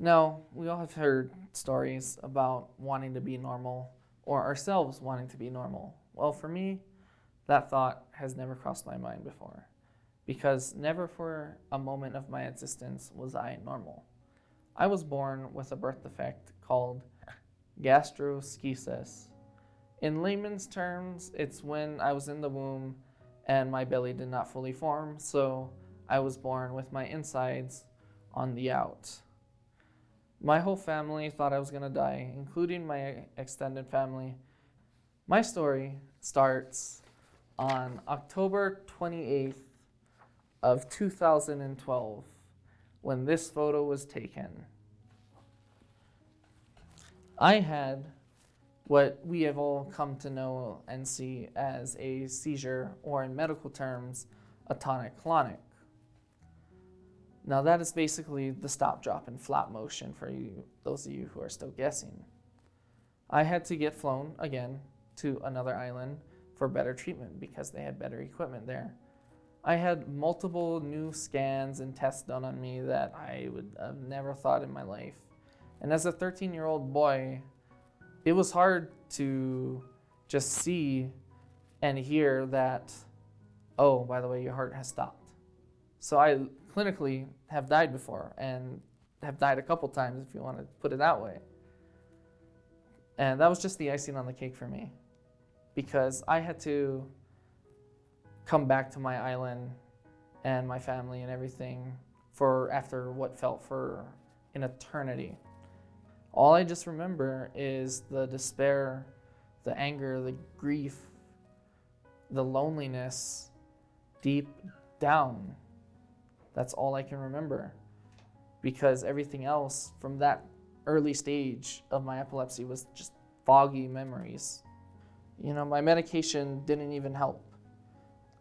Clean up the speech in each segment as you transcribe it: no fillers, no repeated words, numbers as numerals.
Now, we all have heard stories about wanting to be normal or ourselves wanting to be normal. Well, for me, that thought has never crossed my mind before because never for a moment of my existence was I normal. I was born with a birth defect called gastroschisis. In layman's terms, it's when I was in the womb and my belly did not fully form, so I was born with my insides on the out. My whole family thought I was going to die, including my extended family. My story starts on October 28th of 2012 when this photo was taken. I had what we have all come to know and see as a seizure, or in medical terms, a tonic-clonic. Now that is basically the stop, drop, and flap motion for you, those of you who are still guessing. I had to get flown again to another island for better treatment because they had better equipment there. I had multiple new scans and tests done on me that I would have never thought in my life. And as a 13-year-old boy, it was hard to just see and hear that, oh, by the way, your heart has stopped. So I clinically have died before and have died a couple times, if you want to put it that way. And that was just the icing on the cake for me because I had to come back to my island and my family and everything for after what felt for an eternity. All I just remember is the despair, the anger, the grief, the loneliness deep down. That's all I can remember because everything else from that early stage of my epilepsy was just foggy memories. You know, my medication didn't even help.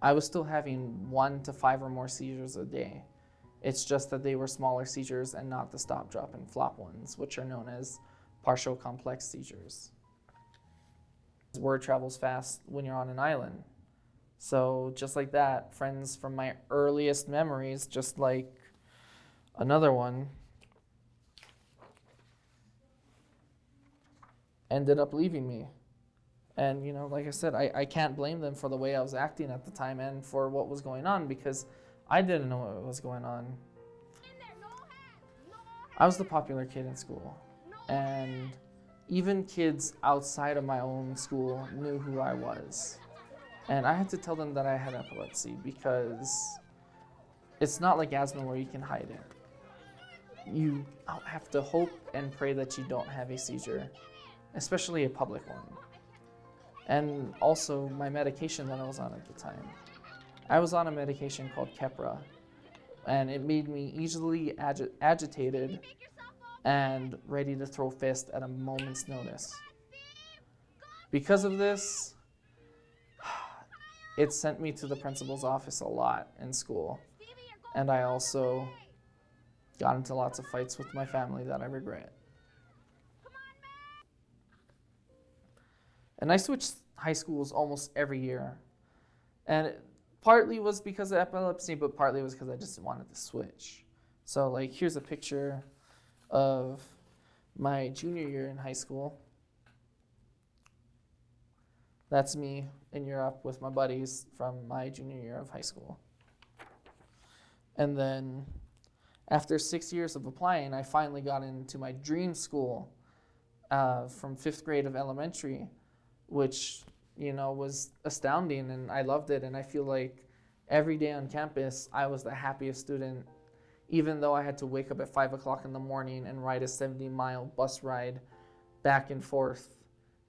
I was still having 1 to 5 or more seizures a day. It's just that they were smaller seizures and not the stop, drop, and flop ones, which are known as partial complex seizures. Word travels fast when you're on an island. So just like that, friends from my earliest memories, just like another one, ended up leaving me. And, you know, like I said, I can't blame them for the way I was acting at the time and for what was going on because I didn't know what was going on. I was the popular kid in school, and even kids outside of my own school knew who I was. And I had to tell them that I had epilepsy because it's not like asthma where you can hide it. You have to hope and pray that you don't have a seizure, especially a public one. And also my medication that I was on at the time. I was on a medication called Keppra, and it made me easily agitated and ready to throw fists at a moment's notice. Because of this, it sent me to the principal's office a lot in school, and I also got into lots of fights with my family that I regret. And I switched high schools almost every year, and it partly was because of epilepsy, but partly was because I just wanted to switch. So like, here's a picture of my junior year in high school. That's me in Europe with my buddies from my junior year of high school. And then after 6 years of applying, I finally got into my dream school from 5th grade of elementary, which, you know, was astounding, and I loved it. And I feel like every day on campus, I was the happiest student, even though I had to wake up at 5 o'clock in the morning and ride a 70-mile bus ride back and forth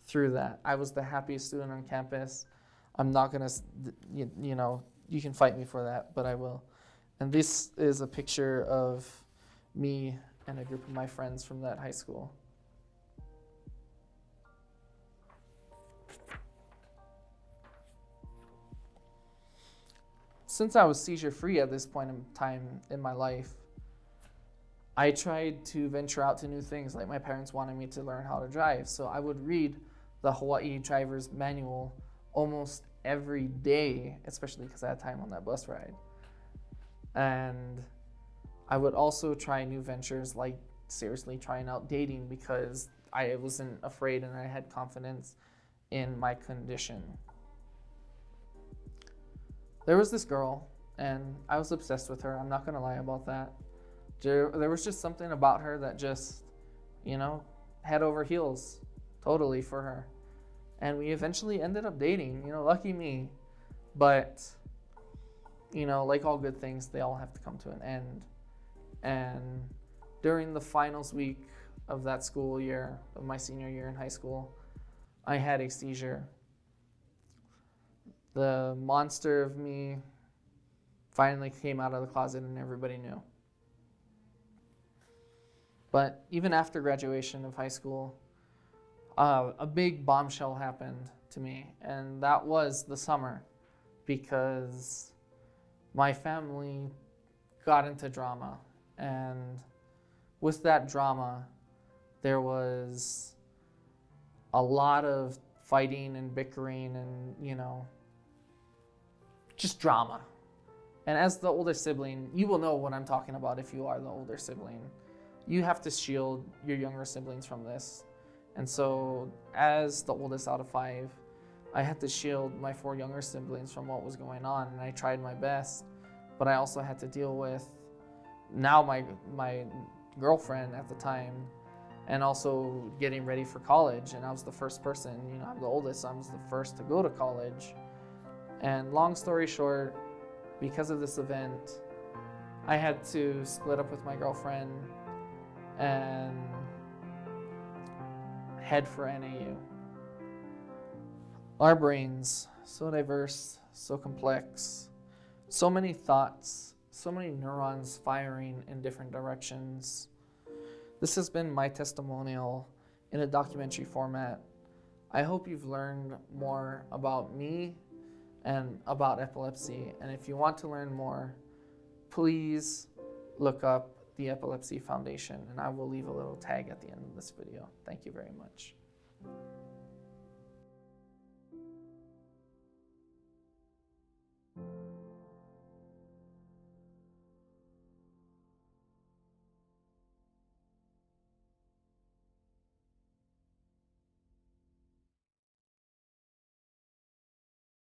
through that. I was the happiest student on campus. I'm not gonna, you know, you can fight me for that, but I will. And this is a picture of me and a group of my friends from that high school. Since I was seizure-free at this point in time in my life, I tried to venture out to new things. Like, my parents wanted me to learn how to drive, so I would read the Hawaii Driver's Manual almost every day, especially because I had time on that bus ride. And I would also try new ventures like seriously trying out dating because I wasn't afraid and I had confidence in my condition. There was this girl, and I was obsessed with her. I'm not going to lie about that. There was just something about her that just, head over heels totally for her. And we eventually ended up dating, lucky me. But, like all good things, they all have to come to an end. And during the finals week of that school year, of my senior year in high school, I had a seizure. The monster of me finally came out of the closet and everybody knew. But even after graduation of high school, a big bombshell happened to me, and that was the summer, because my family got into drama, and with that drama, there was a lot of fighting and bickering and, just drama. And as the older sibling, you will know what I'm talking about if you are the older sibling. You have to shield your younger siblings from this. And so as the oldest out of 5, I had to shield my 4 younger siblings from what was going on, and I tried my best. But I also had to deal with now my girlfriend at the time, and also getting ready for college. And I was the first person, I'm the oldest, so I was the first to go to college. And long story short, because of this event, I had to split up with my girlfriend and head for NAU. Our brains, so diverse, so complex, so many thoughts, so many neurons firing in different directions. This has been my testimonial in a documentary format. I hope you've learned more about me and about epilepsy. And if you want to learn more, please look up the Epilepsy Foundation, and I will leave a little tag at the end of this video. Thank you very much.